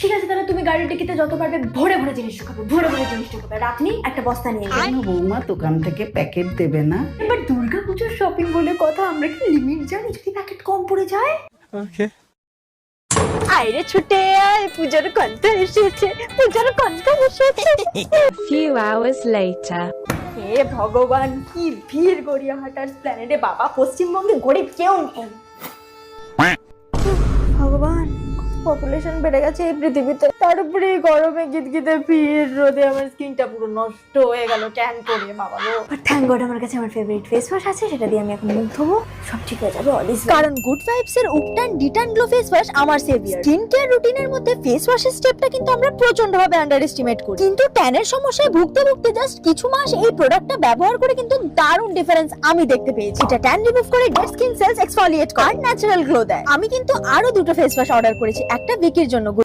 ঠিক আছে, তাহলে তুমি গাড়ির টিকিতে যত পারবে ভরে ভরে জিনিস ঢোকাবে, ভরে ভরে জিনিস ঢোকাবে। রাতনি একটা বস্তা নিয়ে যাবে। কেন বৌমা, দোকান থেকে প্যাকেট দেবে না? এবার দুর্গাপুজোর শপিং বলে কথা, আমরা কি লিমিট জানি? যদি প্যাকেট কম পড়ে যায়। আইরে ছুটে আয়, পূজার কন্ঠা এসেছে, পূজার কন্ঠা এসেছে। Few hours later. হে ভগবান, কি ভিড় গড়িয়াহাটার প্ল্যানেটে। বাবা, পশ্চিমবঙ্গে গরিব কেউ নেই। ভগবান, পপুলেশন বেড়ে গেছে এই পৃথিবীতে, তার উপরে এই গরমে গিদগিদে ভিড়, রোদে আমার স্কিনটা পুরো নষ্ট হয়ে গেল ট্যান করে। বাবা গো, বাট থ্যাঙ্ক গড আমার কাছে আমার ফেভারিট ফেস ওয়াশ আছে, সেটা দিয়ে আমি এখন মুখ ধোবো, সব ঠিক হয়ে যাবে। অল ইজ কারণ গুড ভাইবস এর উপটান ডিটান গ্লো ফেস ওয়াশ আমার সেভিয়ার। স্কিন কেয়ার রুটিনের মধ্যে ফেস ওয়াশের স্টেপটা কিন্তু আমরা প্রচন্ড ভাবে আন্ডার এস্টিমেট করি, কিন্তু ট্যানের সমস্যায় ভুগতে ভুগতে জাস্ট কিছু মাস এই প্রোডাক্টটা ব্যবহার করে কিন্তু দারুণ ডিফারেন্স আমি দেখতে পেয়েছি। এটা ট্যান রিমুভ করে, ডেড স্কিন সেলস এক্সফোলিয়েট করে, আর ন্যাচারাল গ্লো দেয়। আমি কিন্তু আরো দুটো ফেস ওয়াশ অর্ডার করেছি, একটা ভিকির জন্য।